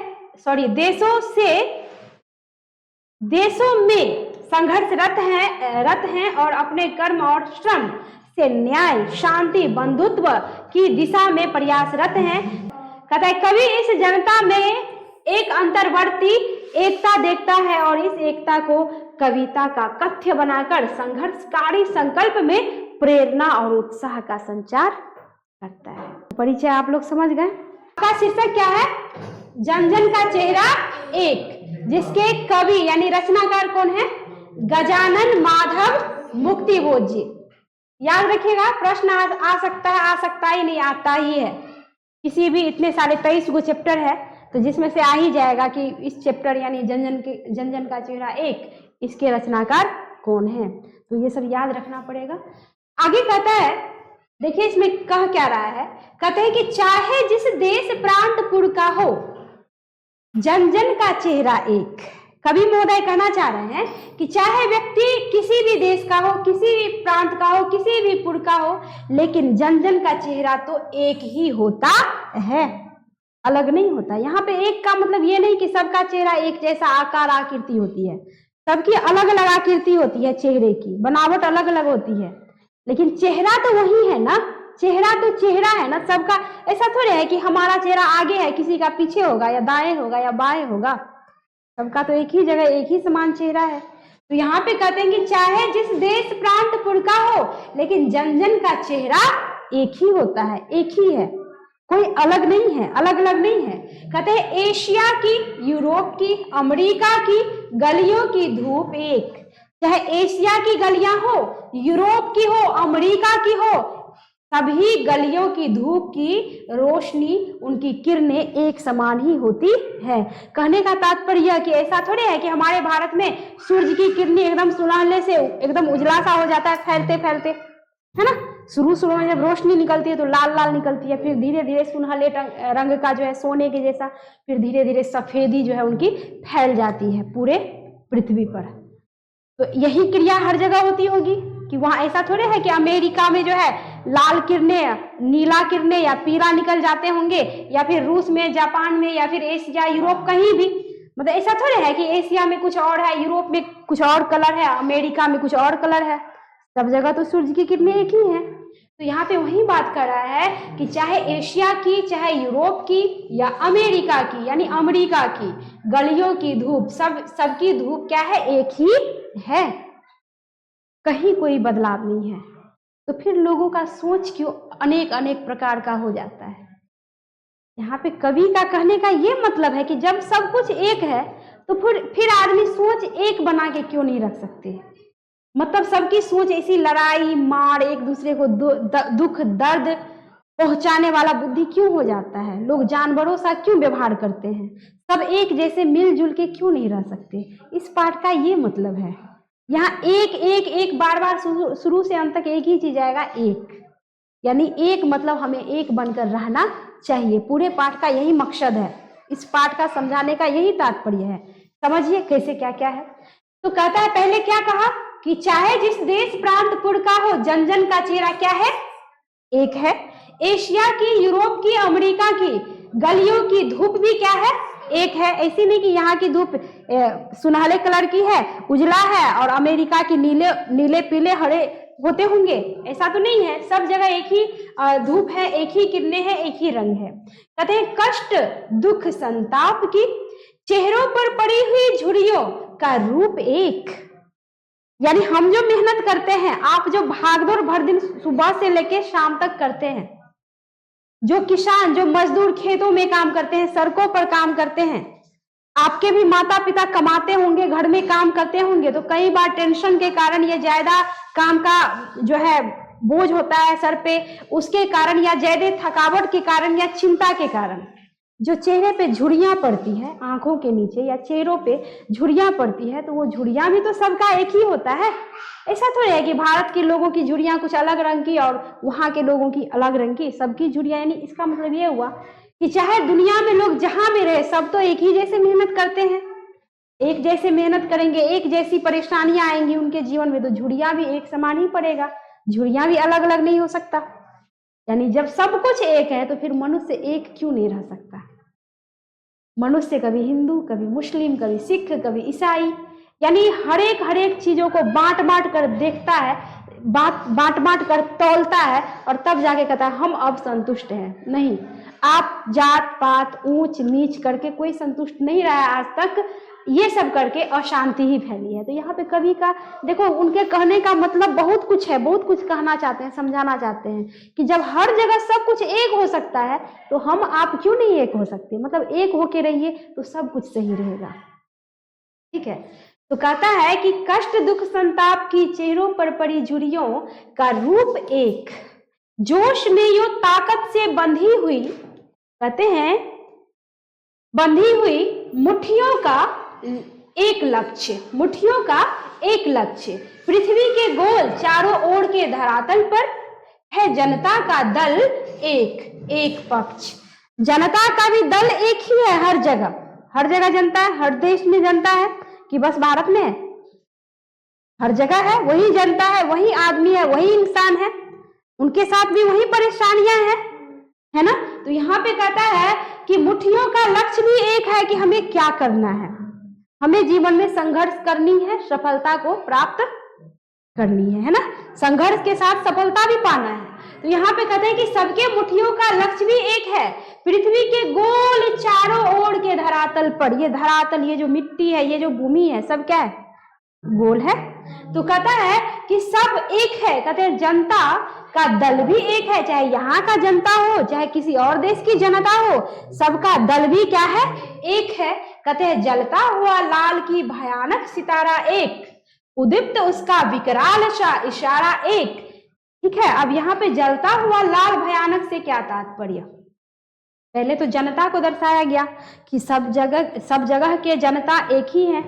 देशों में संघर्षरत हैं और अपने कर्म और श्रम से न्याय, शांति, बंधुत्व की दिशा में प्रयासरत हैं। कहता है कवि इस जनता में एक अंतर्वर्ती एकता देखता है और इस एकता को कविता का कथ्य बनाकर संघर्षकारी संकल्प में प्रेरणा और उत्साह का संचार करता है। परिचय आप लोग समझ गए। का शीर्षक क्या है, जनजन का चेहरा एक, जिसके कवि यानी रचनाकार कौन है, गजानन माधव मुक्तिबोध जी। याद रखिएगा, प्रश्न आ सकता ही नहीं, आता ही है। किसी भी इतने सारे 23 गो चैप्टर है तो जिसमें से आ ही जाएगा कि इस चैप्टर यानी जनजन का चेहरा एक, इसके रचनाकार कौन है। तो ये सब याद रखना पड़ेगा। आगे कहता है, देखिए इसमें कह क्या रहा है, कहते हैं कि चाहे जिस देश प्रांतपुर का हो, जनजन का चेहरा एक। कवि महोदय कहना चाह रहे हैं कि चाहे व्यक्ति किसी भी देश का हो, किसी भी प्रांत का हो, किसी भी पुर का हो, लेकिन जनजन का चेहरा तो एक ही होता है, अलग नहीं होता। यहाँ पे एक का मतलब ये नहीं कि सबका चेहरा एक जैसा आकार आकृति होती है, सबकी अलग अलग आकृति होती है, चेहरे की बनावट अलग अलग होती है, लेकिन चेहरा तो वही है ना, चेहरा तो चेहरा है ना सबका। ऐसा थोड़ी है कि हमारा चेहरा आगे है, किसी का पीछे होगा या दाएं होगा या बाएं होगा, सबका तो एक ही जगह एक ही समान चेहरा है। तो यहाँ पे कहते हैं कि चाहे जिस देश प्रांत पुर का हो, लेकिन जनजन का चेहरा एक ही होता है, एक ही है। कोई अलग नहीं है, अलग अलग नहीं है। कहते हैं एशिया की, यूरोप की, अमेरिका की गलियों की धूप एक। चाहे एशिया की गलियां हो, यूरोप की हो, अमेरिका की हो, सभी गलियों की धूप की रोशनी, उनकी किरणें एक समान ही होती है। कहने का तात्पर्य कि ऐसा थोड़े है कि हमारे भारत में सूर्य की किरणें एकदम सुनहले से एकदम उजला सा हो जाता है फैलते फैलते, है ना। शुरू में जब रोशनी निकलती है तो लाल लाल निकलती है, फिर धीरे धीरे सुनहले रंग का जो है सोने के जैसा, फिर धीरे धीरे सफेदी जो है उनकी फैल जाती है पूरे पृथ्वी पर। तो यही क्रिया हर जगह होती होगी कि वहां ऐसा थोड़े है कि अमेरिका में जो है लाल किरणें, नीला किरणें या पीला निकल जाते होंगे, या फिर रूस में, जापान में, या फिर एशिया, यूरोप, कहीं भी। मतलब ऐसा थोड़े है कि एशिया में कुछ और है, यूरोप में कुछ और कलर है, अमेरिका में कुछ और कलर है। सब जगह तो सूर्य की किरणें एक ही है। तो यहाँ पे वही बात कर रहा है कि चाहे एशिया की, चाहे यूरोप की या अमेरिका की, यानी अमेरिका की गलियों की धूप, सबकी धूप क्या है, एक ही है, कहीं कोई बदलाव नहीं है। तो फिर लोगों का सोच क्यों अनेक अनेक प्रकार का हो जाता है। यहाँ पे कवि का कहने का ये मतलब है कि जब सब कुछ एक है तो फिर आदमी सोच एक बना के क्यों नहीं रख सकते। मतलब सबकी सोच ऐसी लड़ाई मार, एक दूसरे को दुख दर्द पहुंचाने वाला बुद्धि क्यों हो जाता है। लोग जानवरों सा क्यों व्यवहार करते हैं, सब एक जैसे मिलजुल के क्यों नहीं रह सकते। इस पाठ का ये मतलब है। यहाँ एक एक एक बार बार शुरू से अंत तक एक ही चीज आएगा, एक, यानी एक मतलब हमें एक बनकर रहना चाहिए। पूरे पाठ का यही मकसद है, इस पाठ का समझाने का यही तात्पर्य है। समझिए कैसे क्या क्या है। तो कहता है, पहले क्या कहा कि चाहे जिस देश प्रांत पुर का हो, जन जन का चेहरा क्या है, एक है। एशिया की, यूरोप की, अमेरिका की गलियों की धूप भी क्या है, एक है। ऐसी नहीं कि यहाँ की धूप सुनहले कलर की है, उजला है, और अमेरिका की नीले नीले पीले हरे होते होंगे, ऐसा तो नहीं है। सब जगह एक ही धूप है, एक ही किरणें हैं, एक ही रंग है। कहते हैं कष्ट दुख संताप की चेहरों पर पड़ी हुई झुर्रियों का रूप एक। यानी हम जो मेहनत करते हैं, आप जो भागदौड़ भर दिन सुबह से लेकर शाम तक करते हैं, जो किसान, जो मजदूर खेतों में काम करते हैं, सड़कों पर काम करते हैं, आपके भी माता पिता कमाते होंगे, घर में काम करते होंगे, तो कई बार टेंशन के कारण या ज्यादा काम का जो है बोझ होता है सर पे, उसके कारण या ज्यादा थकावट के कारण या चिंता के कारण जो चेहरे पे झुर्रियां पड़ती है, आंखों के नीचे या चेहरों पे झुर्रियां पड़ती है, तो वो झुर्रियां भी तो सबका एक ही होता है। ऐसा थोड़ी है कि भारत के लोगों की झुर्रियां कुछ अलग रंग की और वहां के लोगों की अलग रंग की, सबकी झुर्रियां। यानी इसका मतलब ये हुआ कि चाहे दुनिया में लोग जहां भी रहे, सब तो एक ही जैसे मेहनत करते हैं, एक जैसे मेहनत करेंगे, एक जैसी परेशानियां आएंगी उनके जीवन में, तो झुर्रियां भी एक समान ही पड़ेगा, झुर्रियां भी अलग अलग नहीं हो सकता। यानी जब सब कुछ एक है तो फिर मनुष्य एक क्यों नहीं रह सकता। मनुष्य कभी हिंदू, कभी मुस्लिम, कभी सिख, कभी ईसाई, यानी हर एक चीजों को बांट बांट कर देखता है, बांट बांट कर तौलता है, और तब जाके कहता है हम अब संतुष्ट हैं। नहीं, आप जात पात ऊंच नीच करके कोई संतुष्ट नहीं रहा है आज तक, ये सब करके अशांति ही फैली है। तो यहाँ पे कवि का देखो, उनके कहने का मतलब बहुत कुछ है, बहुत कुछ कहना चाहते हैं, समझाना चाहते हैं कि जब हर जगह सब कुछ एक हो सकता है तो हम आप क्यों नहीं एक हो सकते। मतलब एक होके रहिए तो सब कुछ सही रहेगा। ठीक है, तो कहता है कि कष्ट दुख संताप की चेहरों पर पड़ी झुर्रियों का रूप एक, जोश में यो ताकत से बंधी हुई, कहते हैं बंधी हुई मुट्ठियों का एक लक्ष्य, मुट्ठियों का एक लक्ष्य, पृथ्वी के गोल चारों ओर के धरातल पर है जनता का दल एक, एक पक्ष। जनता का भी दल एक ही है, हर जगह जनता है, हर देश में जनता है कि बस भारत में है, हर जगह है, वही जनता है, वही आदमी है, वही इंसान है, उनके साथ भी वही परेशानियां हैं, है ना। तो यहाँ पे कहता है कि मुट्ठियों का लक्ष्य भी एक है कि हमें क्या करना है, हमें जीवन में संघर्ष करनी है, सफलता को प्राप्त करनी है ना, संघर्ष के साथ सफलता भी पाना है। तो यहाँ पे कहते हैं कि सबके मुट्ठियों का लक्ष्य भी एक है, पृथ्वी के गोल चारों ओर के धरातल पर, ये धरातल, ये जो मिट्टी है, ये जो भूमि है, सब क्या है, गोल है। तो कहता है कि सब एक है, कहते हैं जनता का दल भी एक है, चाहे यहाँ का जनता हो चाहे किसी और देश की जनता हो, सबका दल भी क्या है, एक है। कहते हैं जलता हुआ लाल की भयानक सितारा एक, उदीप्त उसका विकराल सा इशारा एक। ठीक है, अब यहाँ पे जलता हुआ लाल भयानक से क्या तात्पर्य? पहले तो जनता को दर्शाया गया कि सब जगह के जनता एक ही है,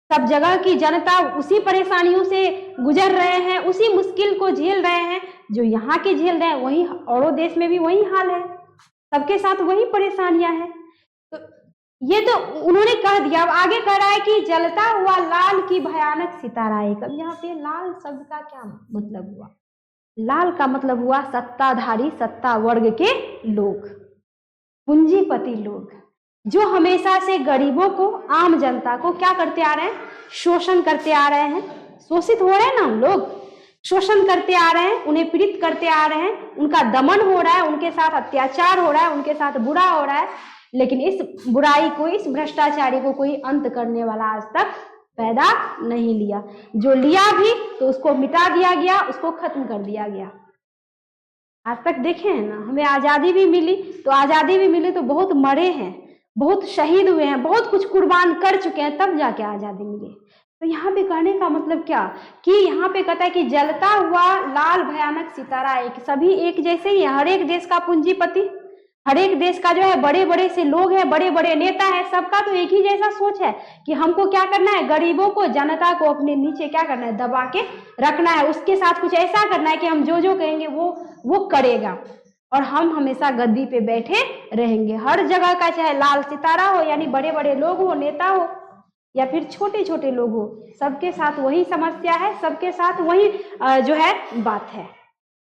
सब जगह की जनता उसी परेशानियों से गुजर रहे हैं, उसी मुश्किल को झेल रहे हैं जो यहाँ के झेल रहे हैं, वही औरों देश में भी वही हाल है, सबके साथ वही परेशानियां हैं। तो ये तो उन्होंने कह दिया। अब आगे कह रहा है कि जलता हुआ लाल की भयानक सितारा एक। अब यहाँ पे लाल शब्द का क्या मतलब हुआ? लाल का मतलब हुआ सत्ताधारी, सत्ता वर्ग के लोग, पूंजीपति लोग, जो हमेशा से गरीबों को, आम जनता को क्या करते आ रहे हैं? शोषण करते आ रहे हैं। शोषित हो रहे हैं ना हम लोग, शोषण करते आ रहे हैं, उन्हें पीड़ित करते आ रहे हैं, उनका दमन हो रहा है, उनके साथ अत्याचार हो रहा है, उनके साथ बुरा हो रहा है। लेकिन इस बुराई को, इस भ्रष्टाचारी को कोई अंत करने वाला आज तक पैदा नहीं लिया। जो लिया भी तो उसको मिटा दिया गया, उसको खत्म कर दिया गया। आज तक देखे हैं ना, हमें आजादी भी मिली तो बहुत मरे हैं, बहुत शहीद हुए हैं, बहुत कुछ कुर्बान कर चुके हैं, तब जाके आजादी मिली। तो यहाँ पे कहने का मतलब क्या कि यहाँ पे कहता है कि जलता हुआ लाल भयानक सितारा एक, सभी एक जैसे ही है। हर एक देश का पूंजीपति, हर एक देश का जो है बड़े बड़े से लोग हैं, बड़े बड़े नेता है, सबका तो एक ही जैसा सोच है कि हमको क्या करना है, गरीबों को, जनता को अपने नीचे क्या करना है, दबा के रखना है, उसके साथ कुछ ऐसा करना है कि हम जो जो कहेंगे वो करेगा और हम हमेशा गद्दी पे बैठे रहेंगे। हर जगह का चाहे लाल सितारा हो, यानी बड़े बड़े लोग हो, नेता हो, या फिर छोटे छोटे लोग हो, सबके साथ वही समस्या है, सबके साथ वही जो है बात है।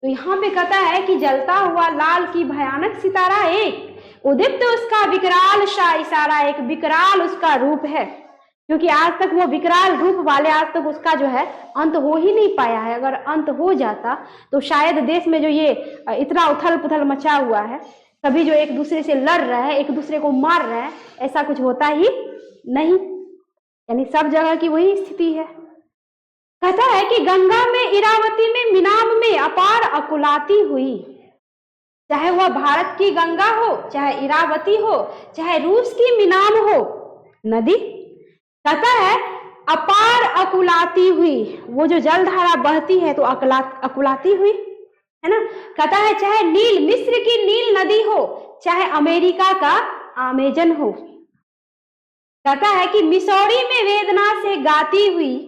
तो यहाँ पे कहता है कि जलता हुआ लाल की भयानक सितारा एक, उदीप्त उसका विकराल सा इशारा एक। विकराल उसका रूप है, क्योंकि आज तक वो विकराल रूप वाले, आज तक उसका जो है अंत हो ही नहीं पाया है। अगर अंत हो जाता तो शायद देश में जो ये इतना उथल पुथल मचा हुआ है, सभी जो एक दूसरे से लड़ रहे हैं, एक दूसरे को मार रहे हैं, ऐसा कुछ होता ही नहीं। यानी सब जगह की वही स्थिति है। कहता है कि गंगा में, इरावती में, मिनाम में अपार अकुलाती हुई, चाहे वह भारत की गंगा हो, चाहे इरावती हो, चाहे रूस की मिनाम हो नदी, कहता है अपार अकुलाती हुई, वो जो जलधारा बहती है तो अकुलाती हुई है ना। कहता है चाहे नील, मिस्र की नील नदी हो, चाहे अमेरिका का अमेजन हो। कहता है कि मिसौरी में वेदना से गाती हुई,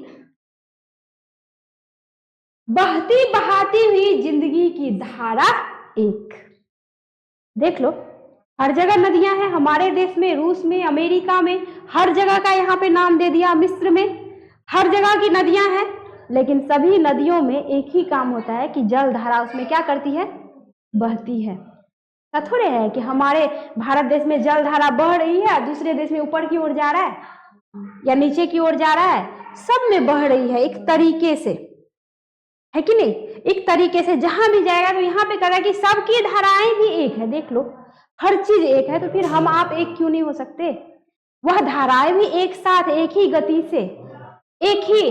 बहती बहाती हुई जिंदगी की धारा एक। देख लो, हर जगह नदियां हैं, हमारे देश में, रूस में, अमेरिका में, हर जगह का यहाँ पे नाम दे दिया, मिस्र में, हर जगह की नदियां हैं। लेकिन सभी नदियों में एक ही काम होता है कि जल धारा उसमें क्या करती है, बहती है। ऐसा थोड़े है कि हमारे भारत देश में जल धारा बह रही है, दूसरे देश में ऊपर की ओर जा रहा है या नीचे की ओर जा रहा है, सब में बह रही है एक तरीके से, है कि नहीं। एक तरीके से जहां भी जाएगा तो यहाँ पे कह रहा है कि सबकी धाराएं भी एक है। देख लो, हर चीज एक है, तो फिर हम आप एक क्यों नहीं हो सकते? वह धाराएं भी एक साथ, एक ही गति से, एक ही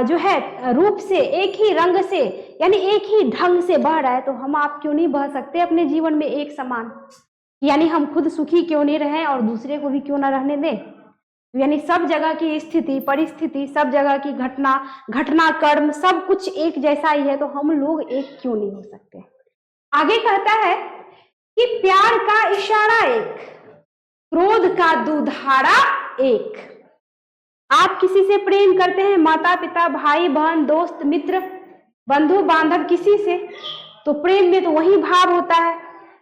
जो है रूप से, एक ही रंग से, यानी एक ही ढंग से बह रहा है, तो हम आप क्यों नहीं बह सकते अपने जीवन में एक समान? यानी हम खुद सुखी क्यों नहीं रहें और दूसरे को भी क्यों ना रहने दें? यानी सब जगह की स्थिति, परिस्थिति, सब जगह की घटना कर्म सब कुछ एक जैसा ही है, तो हम लोग एक क्यों नहीं हो सकते? आगे कहता है कि प्यार का इशारा एक, क्रोध का दुधारा एक। आप किसी से प्रेम करते हैं, माता पिता, भाई बहन, दोस्त मित्र, बंधु बांधव, किसी से, तो प्रेम में तो वही भाव होता है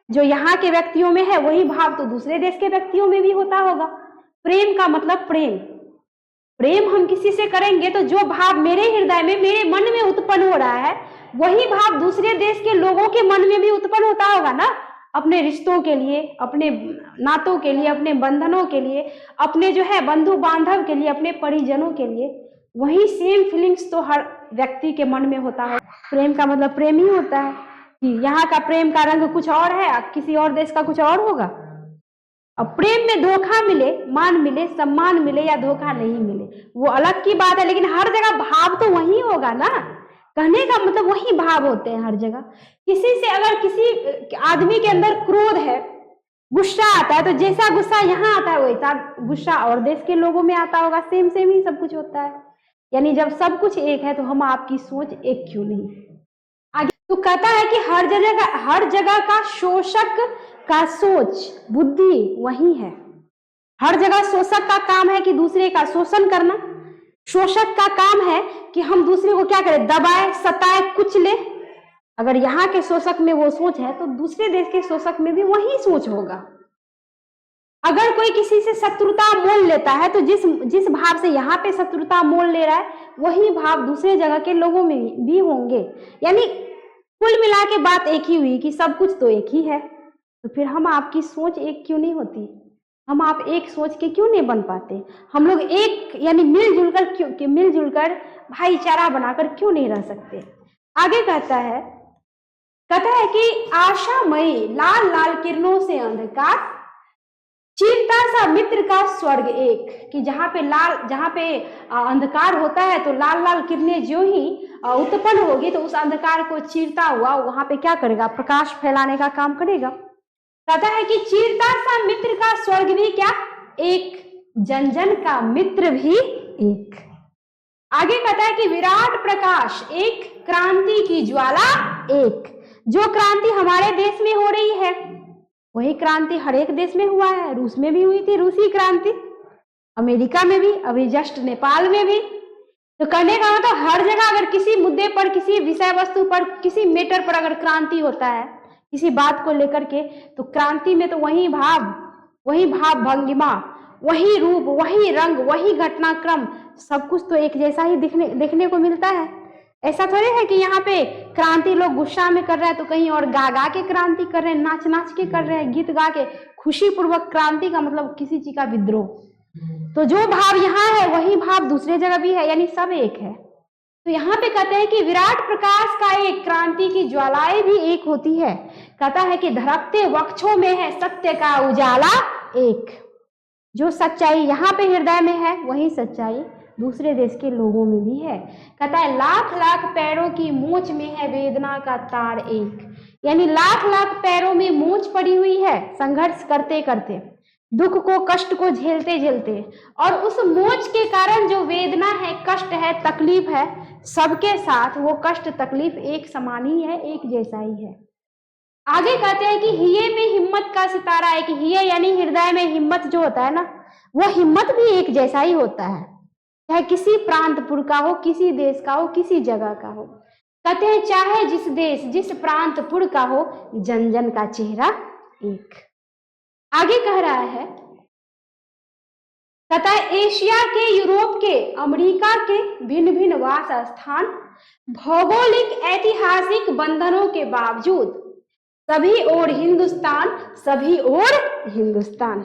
जो यहाँ के व्यक्तियों में है, वही भाव तो दूसरे देश के व्यक्तियों में भी होता होगा। प्रेम का मतलब प्रेम हम किसी से करेंगे तो जो भाव मेरे हृदय में, मेरे मन में उत्पन्न हो रहा है, वही भाव दूसरे देश के लोगों के मन में भी उत्पन्न होता होगा ना। अपने रिश्तों के लिए, अपने नातों के लिए, अपने बंधनों के लिए, अपने जो है बंधु बांधव के लिए, अपने परिजनों के लिए, वही सेम फीलिंग्स तो हर व्यक्ति के मन में होता है। प्रेम का मतलब प्रेम ही होता है कि यहाँ का प्रेम का रंग कुछ और है, किसी और देश का कुछ और होगा। अब प्रेम में धोखा मिले, मान मिले, सम्मान मिले या धोखा नहीं मिले, वो अलग की बात है, लेकिन हर जगह भाव तो वही होगा ना। कहने का मतलब वही भाव होते हैं हर जगह। किसी से अगर किसी आदमी के अंदर क्रोध है, गुस्सा आता है, तो जैसा गुस्सा यहाँ आता है वैसा गुस्सा और देश के लोगों में आता होगा, सेम सेम ही सब कुछ होता है। यानी जब सब कुछ एक है तो हम आपकी सोच एक क्यों नहीं। आगे तो कहता है कि हर जगह का शोषक का सोच बुद्धि वही है। हर जगह शोषक का काम है कि दूसरे का शोषण करना, शोषक का काम है कि हम दूसरे को क्या करें, दबाए, सताए, कुचले। अगर यहाँ के शोषक में वो सोच है तो दूसरे देश के शोषक में भी वही सोच होगा। अगर कोई किसी से शत्रुता मोल लेता है तो जिस भाव से यहाँ पे शत्रुता मोल ले रहा है वही भाव दूसरे जगह के लोगों में भी होंगे। यानी कुल मिला के बात एक ही हुई कि सब कुछ तो एक ही है। तो फिर हम आपकी सोच एक क्यों नहीं होती, हम आप एक सोच के क्यों नहीं बन पाते, हम लोग एक यानी मिलजुल कर भाईचारा बनाकर क्यों नहीं रह सकते। आगे कहता है कि आशामयी लाल लाल किरणों से अंधकार, चीरता सा मित्र का स्वर्ग एक। कि जहाँ पे अंधकार होता है तो लाल लाल किरणें जो ही उत्पन्न होगी तो उस अंधकार को चीरता हुआ वहां पे क्या करेगा, प्रकाश फैलाने का काम करेगा। कहता है कि चीरता सा मित्र का स्वर्ग भी क्या एक, जन जन का मित्र भी एक। आगे कहता है कि विराट प्रकाश एक, क्रांति की ज्वाला एक। जो क्रांति हमारे देश में हो रही है वही क्रांति हर एक देश में हुआ है। रूस में भी हुई थी रूसी क्रांति, अमेरिका में भी, अभी जस्ट नेपाल में भी। तो कहने का मतलब हर जगह अगर किसी मुद्दे पर, किसी विषय वस्तु पर, किसी मैटर पर अगर क्रांति होता है किसी बात को लेकर के, तो क्रांति में तो वही भाव भंगिमा, वही रूप, वही रंग, वही घटनाक्रम, सब कुछ तो एक जैसा ही देखने को मिलता है। ऐसा थोड़ी है कि यहाँ पे क्रांति लोग गुस्सा में कर रहे हैं तो कहीं और गा गा के क्रांति कर रहे हैं, नाच नाच के कर रहे हैं, गीत गा के। खुशी पूर्वक क्रांति का मतलब किसी चीज का विद्रोह। तो जो भाव यहाँ है वही भाव दूसरे जगह भी है, यानी सब एक है। तो यहाँ पे कहते हैं कि विराट प्रकाश का एक, क्रांति की ज्वालाएं भी एक होती है। कहता है कि धड़कते वक्षों में है सत्य का उजाला एक। जो सच्चाई यहाँ पे हृदय में है वही सच्चाई दूसरे देश के लोगों में भी है। कहता है लाख लाख पैरों की मोच में है वेदना का तार एक। यानी लाख लाख पैरों में मोच पड़ी हुई है, संघर्ष करते करते, दुख को, कष्ट को झेलते झेलते, और उस मोच के कारण जो वेदना है, कष्ट है, तकलीफ है, सबके साथ वो कष्ट तकलीफ एक समान ही है, एक जैसा ही है। आगे कहते हैं कि हिये में हिम्मत का सितारा है। कि हिये यानी हृदय में हिम्मत जो होता है ना, वो हिम्मत भी एक जैसा ही होता है, चाहे किसी प्रांतपुर का हो, किसी देश का हो, किसी जगह का हो। कहते हैं चाहे जिस देश, जिस प्रांतपुर का हो, जन जन का चेहरा एक। आगे कह रहा है, कहता है एशिया के, यूरोप के, अमेरिका के भिन्न भिन्न वास स्थान, भौगोलिक ऐतिहासिक बंधनों के बावजूद सभी ओर हिंदुस्तान, सभी ओर हिंदुस्तान,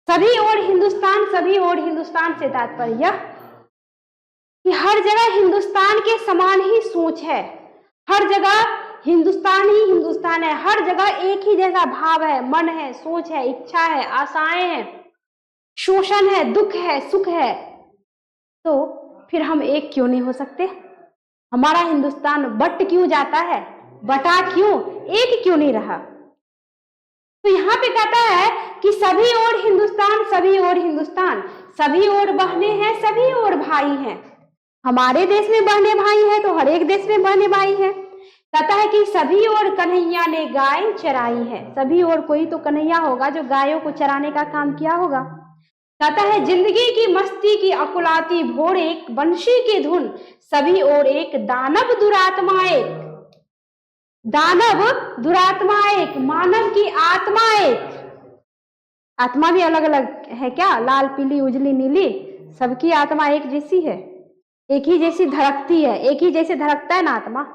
सभी ओर हिंदुस्तान, सभी ओर हिंदुस्तान से तात्पर्य कि हर जगह हिंदुस्तान के समान ही सोच है, हर जगह हिंदुस्तान ही हिंदुस्तान है, हर जगह एक ही जैसा भाव है, मन है, सोच है, इच्छा है, आशाएं हैं, शोषण है, दुख है, सुख है। तो फिर हम एक क्यों नहीं हो सकते? हमारा हिंदुस्तान बट क्यों जाता है, बटा क्यों, एक क्यों नहीं रहा? तो यहाँ पे कहता है कि सभी ओर हिंदुस्तान, सभी ओर हिंदुस्तान, सभी ओर बहने हैं, सभी ओर भाई हैं। हमारे देश में बहने भाई हैं तो हर एक देश में बहने भाई हैं। कहता है कि सभी ओर कन्हैया ने गाय चराई है। सभी ओर कोई तो कन्हैया होगा जो गायों को चराने का काम किया होगा। कहता है जिंदगी की मस्ती की अकुलाती भोर एक, बंशी की धुन सभी ओर एक, दानव दुरात्मा एक, दानव दुरात्मा एक, मानव की आत्मा एक। आत्मा भी अलग अलग है क्या, लाल, पीली, उजली, नीली, सबकी आत्मा एक जैसी है, एक ही जैसी धड़कती है, एक ही जैसे धड़कता है ना आत्मा,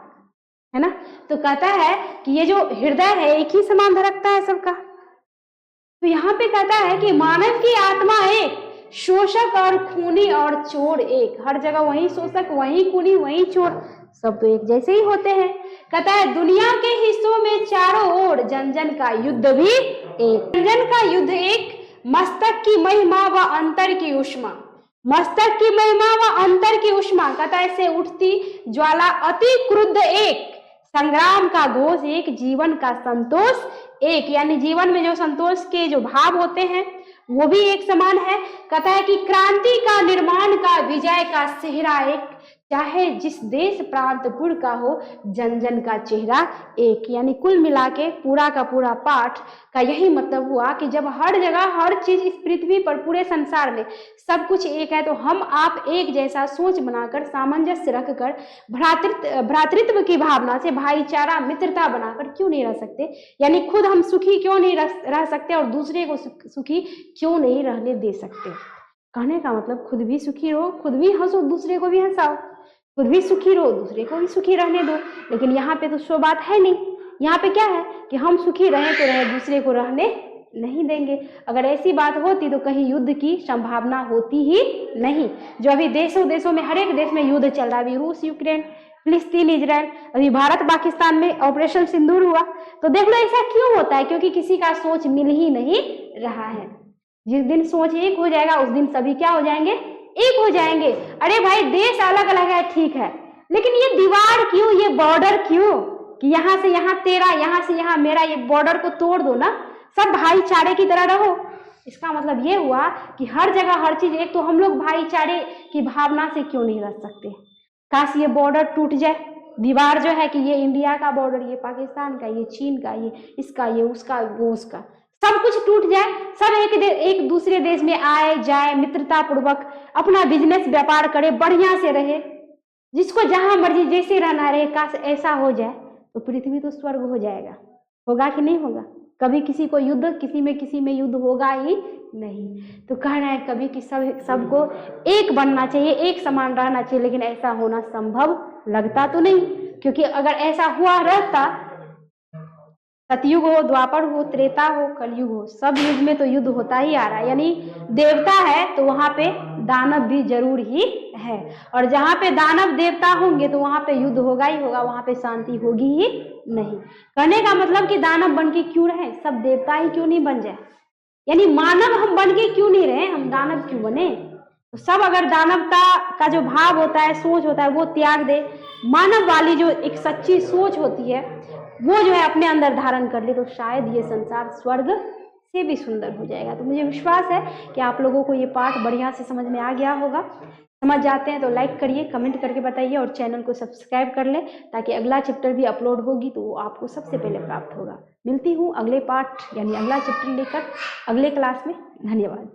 है ना। तो कहता है कि ये जो हृदय है एक ही समान धड़कता है सबका। तो यहाँ पे कहता है कि मानव की आत्मा एक, शोषक और खूनी और चोर एक। हर जगह वही शोषक, वही खूनी, वही चोर, सब तो एक जैसे ही होते हैं। कहता है दुनिया के हिस्सों में चारों ओर जन जन का युद्ध भी एक, जन जन का युद्ध एक, मस्तक की महिमा व अंतर की उष्मा, मस्तक की महिमा व अंतर की उष्मा, कतय से उठती ज्वाला अति क्रुद्ध एक, संग्राम का घोष एक, जीवन का संतोष एक। यानी जीवन में जो संतोष के जो भाव होते हैं वो भी एक समान है। कहता है कि क्रांति का, निर्माण का, विजय का सेहरा एक, चाहे जिस देश प्रांतपुर का हो, जन जन का चेहरा एक। यानी कुल मिला के पूरा का पूरा पाठ का यही मतलब हुआ कि जब हर जगह हर चीज इस पृथ्वी पर, पूरे संसार में सब कुछ एक है, तो हम आप एक जैसा सोच बनाकर, सामंजस्य रखकर, भ्रातृत्व की भावना से भाईचारा, मित्रता बनाकर क्यों नहीं रह सकते? यानी खुद हम सुखी क्यों नहीं रह सकते और दूसरे को सुखी क्यों नहीं रहने दे सकते? कहने का मतलब खुद भी सुखी रहो, खुद भी हंसो, दूसरे को भी हंसाओ, खुद भी सुखी रहो, दूसरे को भी सुखी रहने दो। लेकिन यहाँ पे तो सो बात है नहीं। यहाँ पे क्या है कि हम सुखी रहें तो रहे, दूसरे को रहने नहीं देंगे। अगर ऐसी बात होती तो कहीं युद्ध की संभावना होती ही नहीं। जो अभी देशों देशों में, हर एक देश में युद्ध चल रहा है, अभी रूस यूक्रेन, फिलिस्तीन इजराइल, अभी भारत पाकिस्तान में ऑपरेशन सिंदूर हुआ। तो देख लो ऐसा क्यों होता है? क्योंकि किसी का सोच मिल ही नहीं रहा है। जिस दिन सोच एक हो जाएगा उस दिन सभी क्या हो जाएंगे? एक हो जाएंगे। अरे भाई देश अलग अलग है ठीक है, लेकिन ये दीवार क्यों, ये बॉर्डर क्यों कि यहाँ से यहाँ तेरा, यहाँ से यहाँ मेरा? ये बॉर्डर को तोड़ दो ना, सब भाईचारे की तरह रहो। इसका मतलब ये हुआ कि हर जगह हर चीज एक, तो हम लोग भाईचारे की भावना से क्यों नहीं रह सकते? काश ये बॉर्डर टूट जाए, दीवार जो है कि ये इंडिया का बॉर्डर, ये पाकिस्तान का, ये चीन का, ये इसका, ये उसका, वो उसका, सब कुछ टूट जाए, सब एक दूसरे देश में आए जाए, मित्रता पूर्वक अपना बिजनेस व्यापार करे, बढ़िया से रहे, जिसको जहां मर्जी जैसे रहना रहे। काश ऐसा हो जाए तो पृथ्वी तो स्वर्ग हो जाएगा। होगा कि नहीं होगा? कभी किसी को युद्ध, किसी में युद्ध होगा ही नहीं। तो कहना है कभी कि सबको एक बनना चाहिए, एक समान रहना चाहिए, लेकिन ऐसा होना संभव लगता तो नहीं। क्योंकि अगर ऐसा हुआ रहता, सतयुग हो, द्वापर हो, त्रेता हो, कलयुग हो, सब युग में तो युद्ध होता ही आ रहा है। यानी देवता है तो वहां पे दानव भी जरूर ही है, और जहां पे दानव देवता होंगे तो वहां पे युद्ध होगा ही होगा, वहां पे शांति होगी ही नहीं। कहने का मतलब कि दानव बन के क्यों रहे, सब देवता ही क्यों नहीं बन जाए? यानी मानव हम बन के क्यों नहीं रहे, हम दानव क्यों बने? तो सब अगर दानवता का जो भाव होता है, सोच होता है, वो त्याग दे, मानव वाली जो एक सच्ची सोच होती है वो जो है अपने अंदर धारण कर ले, तो शायद ये संसार स्वर्ग से भी सुंदर हो जाएगा। तो मुझे विश्वास है कि आप लोगों को ये पाठ बढ़िया से समझ में आ गया होगा। समझ जाते हैं तो लाइक करिए, कमेंट करके बताइए और चैनल को सब्सक्राइब कर लें, ताकि अगला चैप्टर भी अपलोड होगी तो वो आपको सबसे पहले प्राप्त होगा। मिलती हूँ अगले पाठ यानी अगला चैप्टर लेकर अगले क्लास में। धन्यवाद।